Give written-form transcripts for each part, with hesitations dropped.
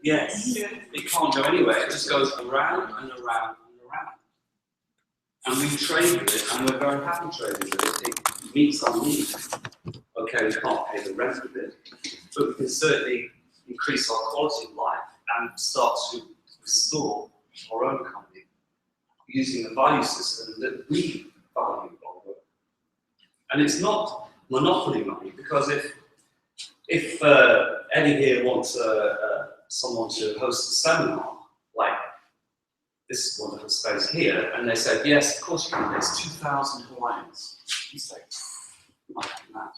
Yes, it can't go anywhere. It just goes around and around and around. And we trade with it, and we're very happy trading with it. It meets our needs. Okay, we can't pay the rent with it, but we can certainly increase our quality of life and start to restore our own economy using a value system that we value our work. And it's not monopoly money, because if Eddie here wants someone to host a seminar, like this wonderful space here, and they said, yes, of course you can, there's 2,000 Hawaiians. You say, I'm not paying that.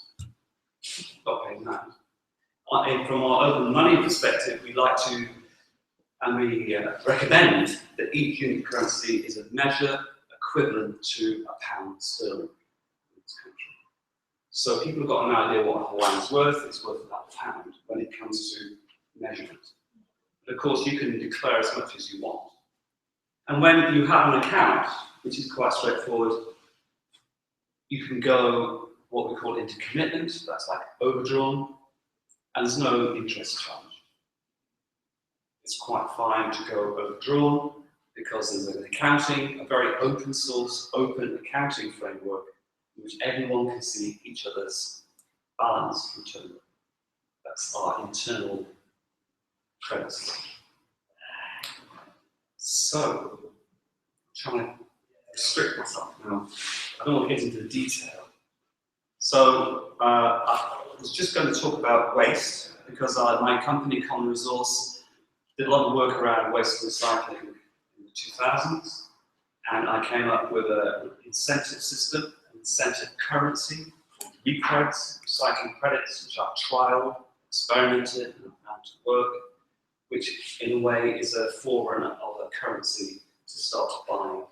Not paying that. And from our open money perspective, we like to, and we recommend that each unit currency is a measure equivalent to £1 sterling in this country. So people have got an idea what a Hawaiian's worth. It's worth about £1 when it comes to measurement. But of course, you can declare as much as you want. And when you have an account, which is quite straightforward, you can go what we call into commitment. That's like overdrawn, and there's no interest charge. It's quite fine to go overdrawn because there's an accounting, a very open source, open accounting framework in which everyone can see each other's balance internally. That's our internal credits. So, I'm trying to restrict myself now. I don't want to get into the detail. So, I was just going to talk about waste, because my company, Common Resource, did a lot of work around waste and recycling in the 2000s, and I came up with an incentive system, an incentive currency, called recreds, recycling credits, which are trialed, experimented, and found to work, which in a way is a forerunner of a currency to start buying the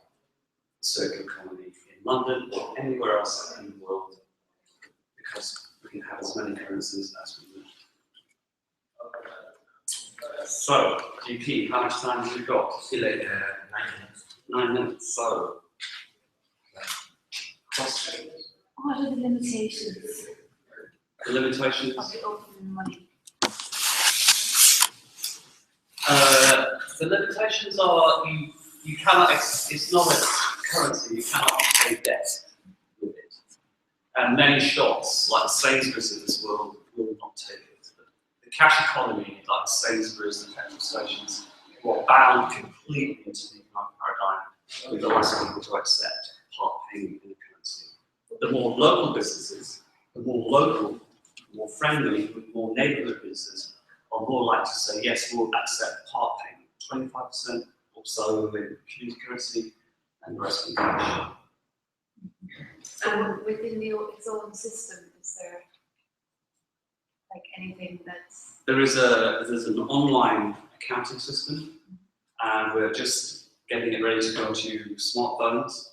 circular economy in London or anywhere else in the world, because we can have as many currencies as we need. So, GP, how much time have we got? Still like 9 minutes. 9 minutes. So, questions? What are the limitations The limitations? of the open money? The limitations are you cannot. It's not a currency. You cannot pay debt with it. And many shops, like Sainsbury's in this world, will not take it. But the cash economy, like Sainsbury's and petrol stations, were bound completely into the economic paradigm with the last people to accept part payment in the currency. The more local businesses, the more friendly, the more neighbourhood businesses are more likely to say, yes, we'll accept part payment, 25% or so in community currency, and the rest in cash. So within its own system, is there like anything that's... There's an online accounting system, and we're just getting it ready to go to smartphones.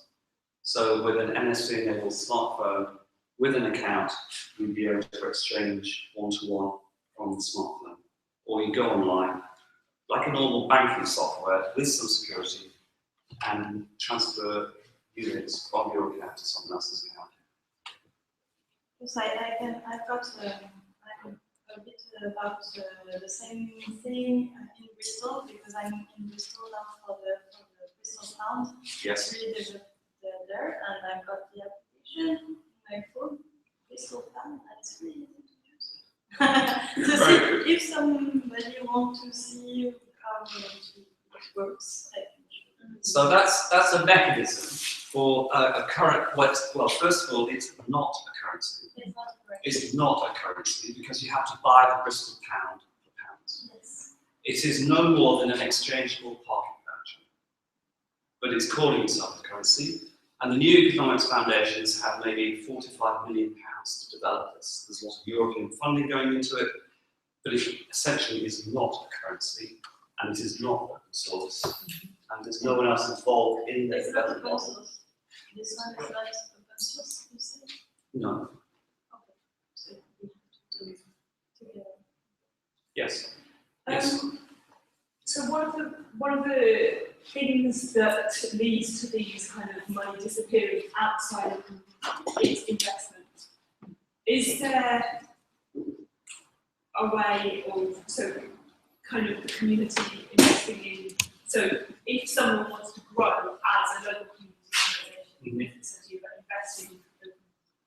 So with an NFC-enabled smartphone, with an account, you'll be able to exchange one-to-one from the smartphone. Or you go online, like a normal banking software, with some security, and transfer units from your account to someone else's account. Yes, I've got a bit about the same thing in Bristol, because I'm in Bristol now for the Bristol Pound. Yes. It's really developed there, and I've got the application on my phone, Bristol Pound, and it's really easy to use. So see, if somebody wants to see how it works, I think. So that's a mechanism for a current. Well, first of all, it's not a currency. It's not correct. It's not a currency because you have to buy the Bristol pound for pounds. Yes. It is no more than an exchangeable pocket voucher, but it's calling itself a currency. And the new economics foundations have maybe £45 million to develop this. There's a lot of European funding going into it, but it essentially is not a currency, and it is not open source. And there's no one else involved in the It's not development. open source. This one is not open source, you say? No. Okay. So we have to do it together. Yes. Yes. So one of the things that leads to these kind of money disappearing outside of its investment, is there a way of kind of the community investing in. So if someone wants to grow as a local community organisation, essentially investing the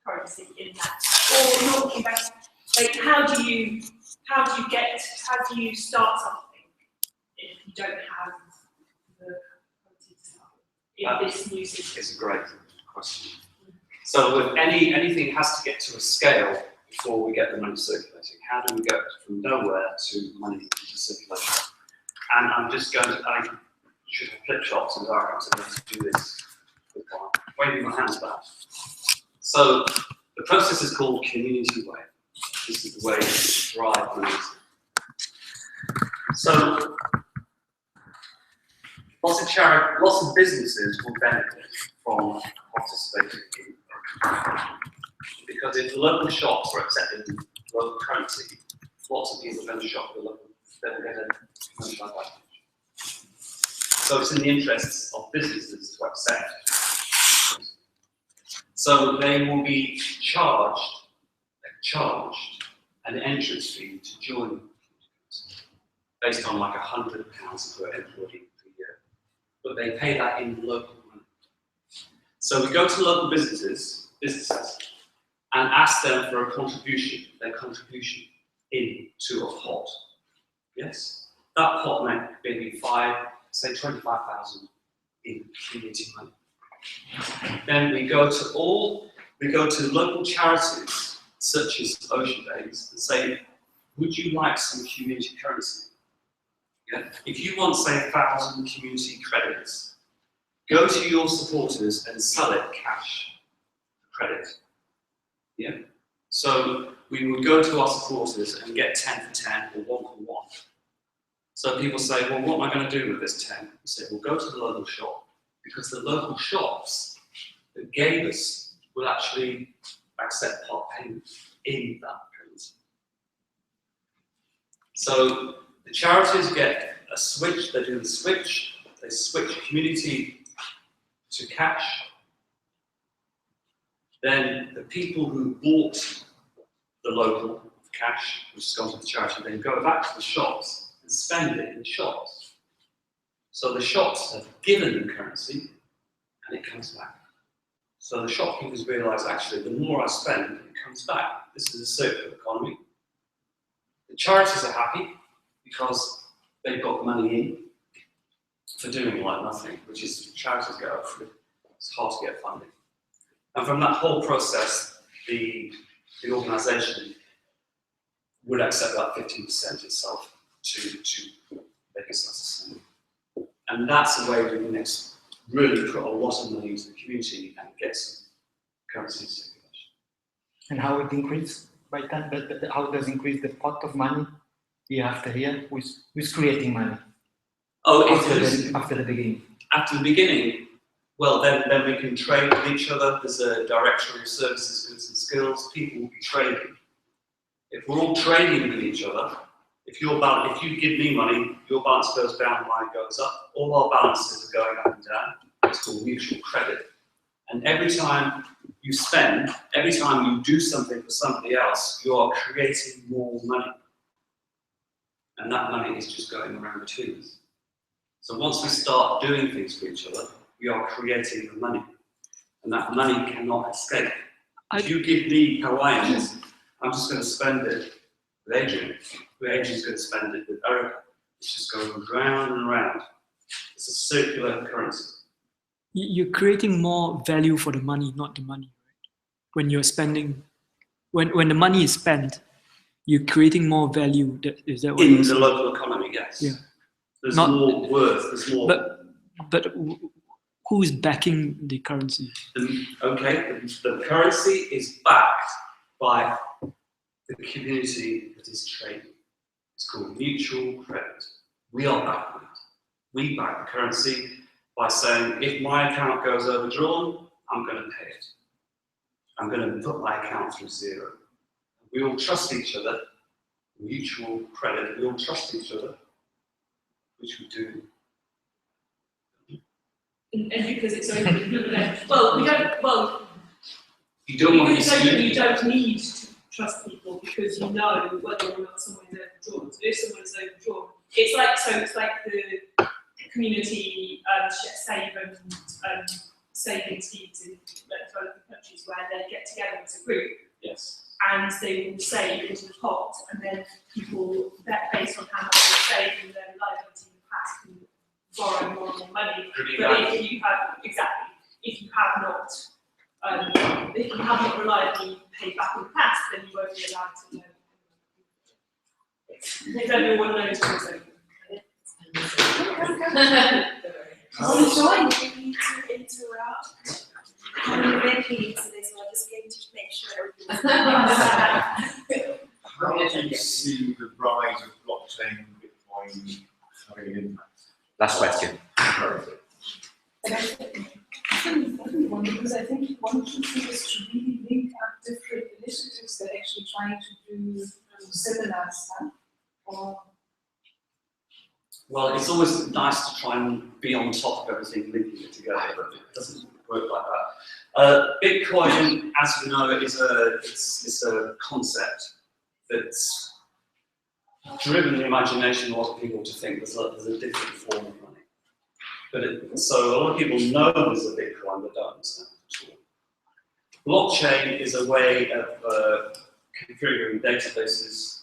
currency in that, or not invest, like how do you start something if you don't have the currency to start in this new system? It's a great question. So with anything has to get to a scale before we get the money circulating. How do we go from nowhere to money into circulation? And I should have flip shops and diagrams to do this with waving my hands back. So the process is called community way. This is the way to drive money. So lots of businesses will benefit from participating in, because if the local shops are accepting local currency, lots of people are going to shop the local, they'll get a commercial advantage. So it's in the interests of businesses to accept. So they will be charged an entrance fee to join, based on like £100 per employee per year. But they pay that in local money. So we go to local businesses, and ask them for a contribution, their contribution into a pot. Yes? That pot might maybe 25,000 in community money. Then we go to local charities such as Ocean Days and say, would you like some community currency? Yeah? If you want, say, 1,000 community credits, go to your supporters and sell it cash credit. Yeah? So we would go to our supporters and get 10 for 10 or 1 for 1. So people say, well, what am I going to do with this 10? We say, well, go to the local shop, because the local shops that gave us will actually accept part payment in that currency. So the charities get a switch, they do the switch, they switch community to cash. Then the people who bought the local cash, which has gone to the charity, then go back to the shops and spend it in the shops. So the shops have given them currency and it comes back. So the shopkeepers realise, actually, the more I spend, it comes back. This is a circular economy. The charities are happy because they've got money in for doing like nothing, which is charities get over it. It's hard to get funding. And from that whole process, the organisation would accept that 15% itself to make it sustainable. And that's the way we can really put a lot of money into the community and get some currency circulation. And how it increase by time? How does increase the pot of money year after year? Who's creating money? Oh, after the beginning. After the beginning, well, then we can trade with each other. There's a directory of services, goods and skills. People will be trading. If we're all trading with each other, if you give me money, your balance goes down, mine goes up. All our balances are going up and down. It's called mutual credit. And every time you spend, every time you do something for somebody else, you are creating more money. And that money is just going around between us. So once we start doing things for each other, we are creating the money. And that money cannot escape. If you give me Hawaiians, I'm just going to spend it with Adrian. Adrian's going to spend it with Erica. It's just going round and round. It's a circular currency. You're creating more value for the money, not the money, right? When you're spending, when the money is spent, you're creating more value. Is that what in the local economy? Yes. Yeah. There's more worth. There's more. But who's backing the currency? The currency is backed by the community that is trading. It's called mutual credit. We are backing it. We back the currency by saying, if my account goes overdrawn, I'm going to pay it. I'm going to put my account through zero. We all trust each other. Mutual credit. We all trust each other, which we do. And because it's open, well, we don't. Well, you don't want you don't need to trust people because you know whether or not someone but if someone is overdrawn, it's like the community save and saving schemes in developing countries where they get together as a group. Yes. And they will save into the pot, and then people, that based on how much they save and their reliability in the past, can borrow more and more money. But if you have if you have not reliably paid back in the past, then you won't be allowed to know. If everyone knows what's open. Join, we need to interrupt. I'm ready to this, so I'm just going to make sure everything's How do you see the rise of blockchain and Bitcoin having an impact? Last question. And I think it's an important one, because I think one key thing is to really link up different initiatives that are actually trying to do similar stuff. Well, it's always nice to try and be on top of everything, linking it together, but it doesn't work like that. Bitcoin, as you know, is a concept that's driven the imagination of a lot of people to think there's a different form of money. But so a lot of people know there's a Bitcoin but don't understand it at all. Blockchain is a way of configuring databases,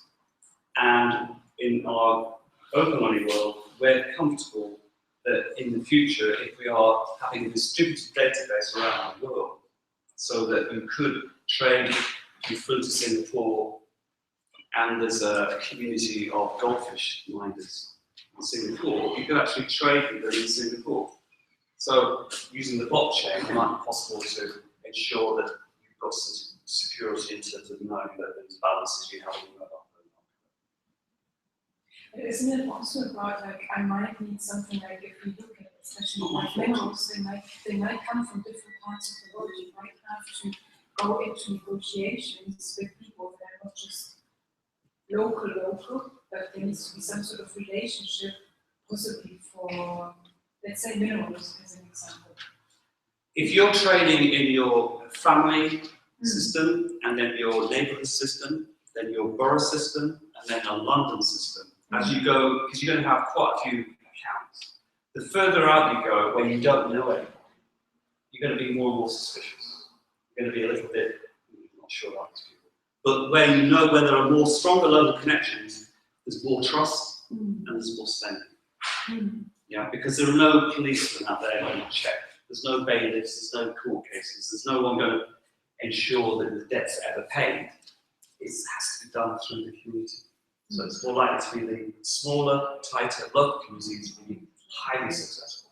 and in our open money world, we're comfortable that in the future, if we are having a distributed database around the world, so that you could trade, you flew to Singapore, and there's a community of goldfish minders in Singapore, you could actually trade with them in Singapore. So using the blockchain, it might be possible to ensure that you've got some security in terms of knowing that these balances you have in your mobile. Isn't it also about, like, I might need something, like, if we look at especially like minerals, they might come from different parts of the world. You might have to go into negotiations with people that are not just local, but there needs to be some sort of relationship, possibly for, let's say, minerals as an example. If you're trading in your family system, and then your neighbourhood system, then your borough system, and then a London system, as you go, because you're going to have quite a few accounts. The further out you go, where you don't know anyone, you're going to be more and more suspicious. You're going to be a little bit not sure about these people. But where you know where there are more stronger local connections, there's more trust and there's more spending. Yeah, because there are no policemen out there going to check. There's no bailiffs, there's no court cases, there's no one going to ensure that the debts are ever paid. It has to be done through the community. So it's more likely to be the smaller, tighter local communities being highly successful.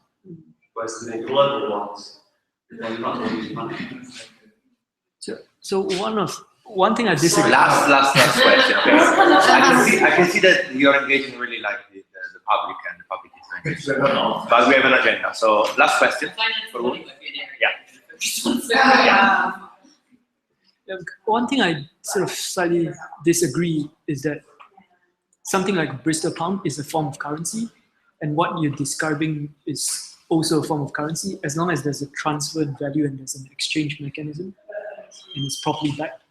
Whereas the more global ones, they're not going to use money. So one thing I disagree. Last question. Okay. I can see that you're engaging really like the public, and the public is engaged. But we have an agenda. So last question. One thing I sort of slightly disagree is that something like Bristol pound is a form of currency, and what you're describing is also a form of currency, as long as there's a transferred value and there's an exchange mechanism and it's properly backed.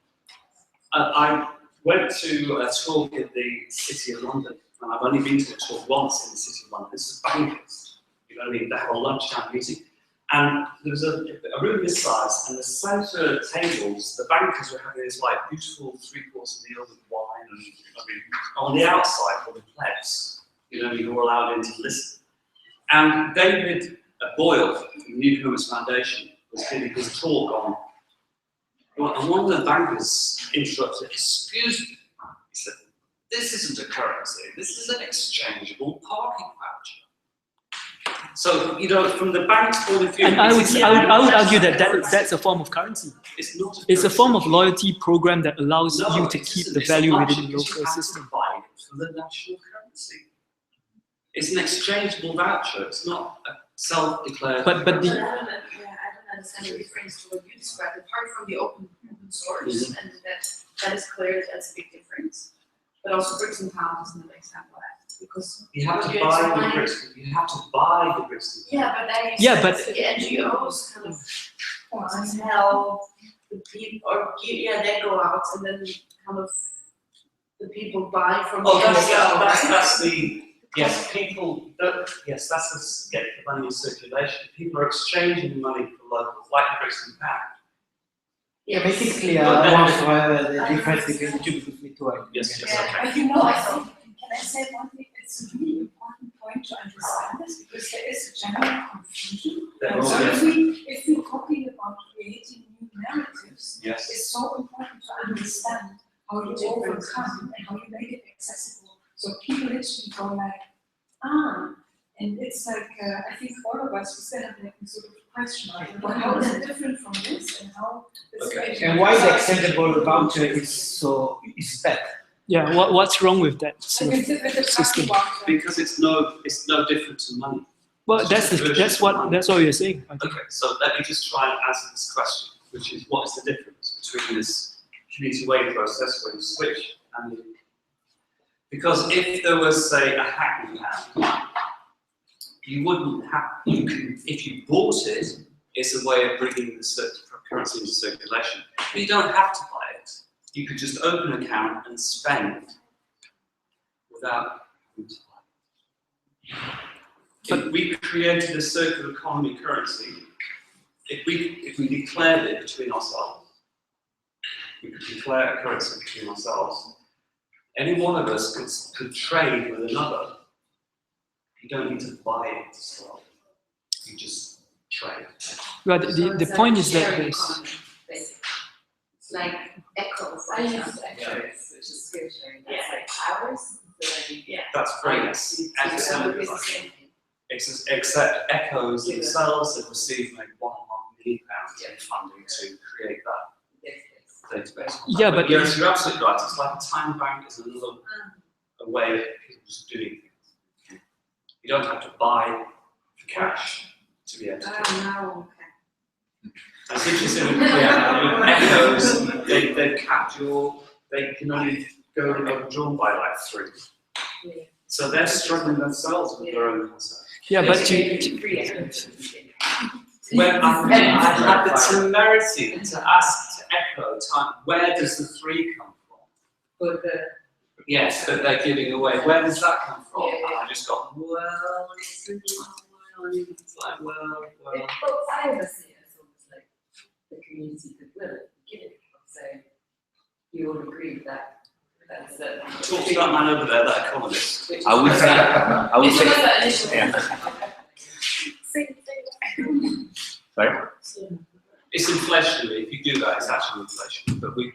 I went to a talk in the City of London, and I've only been to a talk once in the City of London. This is bankers, you know what I mean? They have a lunchtime meeting. And there was a room this size, and the centre tables, the bankers were having this like beautiful three-course meal with wine, and I mean, on the outside were the plebs, you know, you were allowed in to listen. And David Boyle from the New Economics Foundation was giving his talk on, and one of the bankers interrupted, "Excuse me," he said, "this isn't a currency, this is an exchangeable parking voucher." So, you know, from the bank's point of view, and I would argue that that's a form of currency. It's not. It's a form of loyalty program that allows No, you to keep the value within the local system. For the national currency, it's an exchangeable voucher. It's not a self-declared. But the I don't understand the difference to what you described. Apart from the open source, and that is clear, that's a big difference. But also bricks and pounds is another example. Because you have to buy the bricks. You have to buy the bricks. Yeah, but the NGOs kind of tell the people, or they go out and then kind of the people buy from Oh, the that's the, yes, people, yes, that's the get the money in circulation. People are exchanging money for locals, like the bricks and pound. Yeah, make it clear But then- also the difference between the two, because we two are. Yes, yes, Yeah, okay. but you know, I think, can I say one thing? It's a really important point to understand this, because there is a general confusion. They're all So different. if we're talking about creating new narratives, Yes. it's so important to understand how you overcome and how you make it accessible. So people literally go like, and it's like, I think all of us, we still have like a sort of question mark, but how is it different from this and how this Okay. And why the acceptable voucher is bad? Yeah, what's wrong with that sort of with the system? Because it's no different to money. Well, It's that's just a version of money. that's what you're saying. I think. Okay, so let me just try and answer this question, which is what is the difference between this community wage process where you switch and the, because if there was, say, a Hackney hand, you wouldn't have, you can, if you bought it, it's a way of bringing the currency into circulation. But you don't have to buy it. You could just open an account and spend without having to buy it. If we created a circular economy currency, if we declared it between ourselves, we could declare a currency between ourselves. Any one of us could trade with another. You don't need to buy it to start. You just trade. But So the it's point like is that sharing there's economy, basically. It's like Echo, for I use example. Echo, which is skill sharing. That's Yeah. like hours. Yeah. That's brilliant. Excellent. It's the same thing. Except Echoes themselves have received like £1.5 million in funding to create that database. Yeah, but yes, you're absolutely right. It's like a time bank is another a way of people just doing things. You don't have to buy for cash to be able to do it. Now, It's interesting with, with Echoes, they've capped they can only go overdrawn by like 3. Yeah. So they're struggling themselves with their own concept. yeah, but When I had the temerity to ask to Echo, where does the 3 come from? But Yes, that they're giving away. Where does that come from? Yeah, yeah. And I just got, well, it's like, well. I always see it as almost like the community could will give it. So you all agree that that's the. Talk to that man over there, that economist. Which I would say, I would It's almost say, like initial. yeah. Same Sorry? It's inflationary. If you do that, it's actually inflation. But we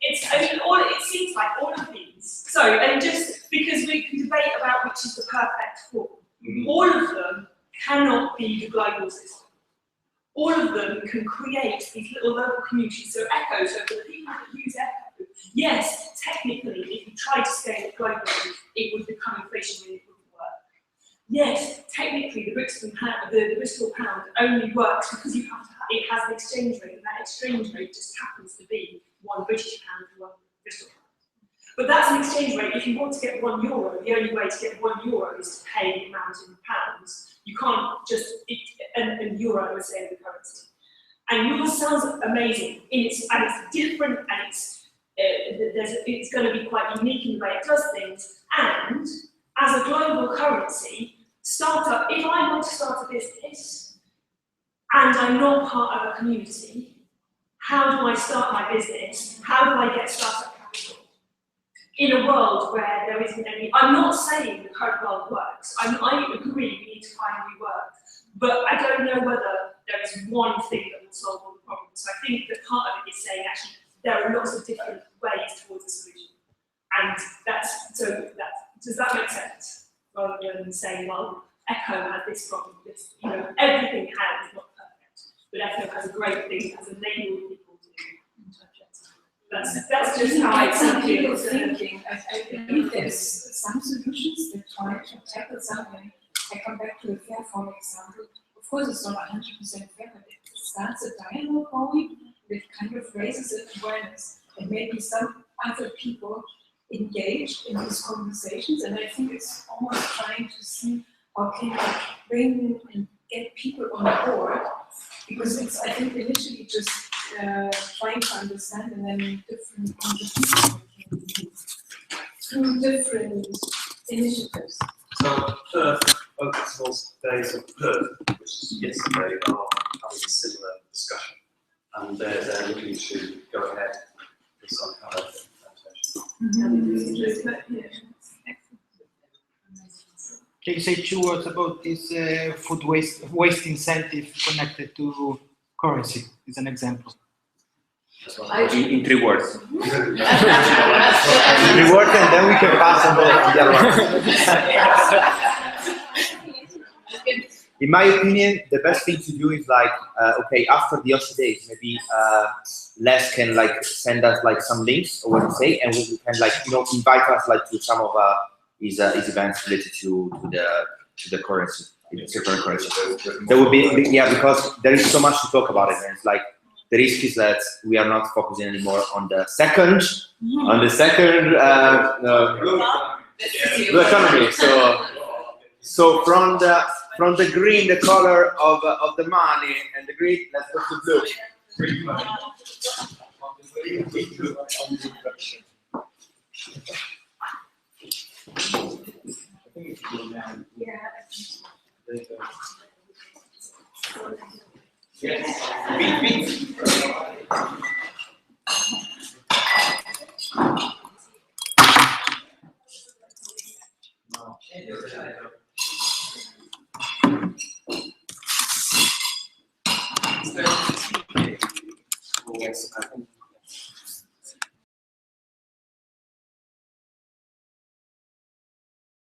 It's, I mean, it seems like all of these. So, and just because we can debate about which is the perfect form, all of them cannot be the global system. All of them can create these little local communities. So Echo, so for the people that use Echo, yes, technically, if you try to scale it globally, it would become inflationary and it wouldn't work. Yes, technically, the Bristol pound only works because you have to, it has an exchange rate, and that exchange rate just happens to be 1 British pound to 1 Bristol pound. But that's an exchange rate. If you want to get €1, the only way to get €1 is to pay the amount in pounds. You can't just, and euro is saying the currency. And yours sounds amazing, and it's different, and it's going to be quite unique in the way it does things. And as a global currency, startup, if I want to start a business, and I'm not part of a community, how do I start my business? How do I get startup capital? In a world where there isn't any, I'm not saying the current world works. I agree we need to find new work, but I don't know whether there is one thing that will solve all the problems. So I think that part of it is saying actually there are lots of different ways towards a solution, and does that make sense? Rather than saying, well, Echo has this problem, this, everything has is not perfect, but Echo has a great thing, has enabled people to That's just how I some see people it. thinking. I believe there's some solutions that try to tackle something. I come back to the fair form example. Of course, it's not 100% fair, but it starts a dialogue going that kind of raises an awareness, and maybe some other people engage in these conversations. And I think it's almost trying to see how can I bring and get people on board, because it's, I think, initially just trying to understand, and then different contributions can be used. through different initiatives? So Perth, Open Source Days of Perth, which is yesterday, are having a similar discussion. And they're looking to go ahead with some kind of implementation. Can you say 2 words about this food waste incentive connected to currency? Is an example. In 3 words. 3 words, and then we can pass on the other one. In my opinion, the best thing to do is like, okay, after the OSCE days, maybe Les can like send us like some links or what to say, and we can like invite us like to some of his events related to the currency, circular currency. That would be because there is so much to talk about it, and it's like the risk is that we are not focusing anymore on the second blue economy. So from the green, the color of the money, and the green, let's go to blue. Yes, I think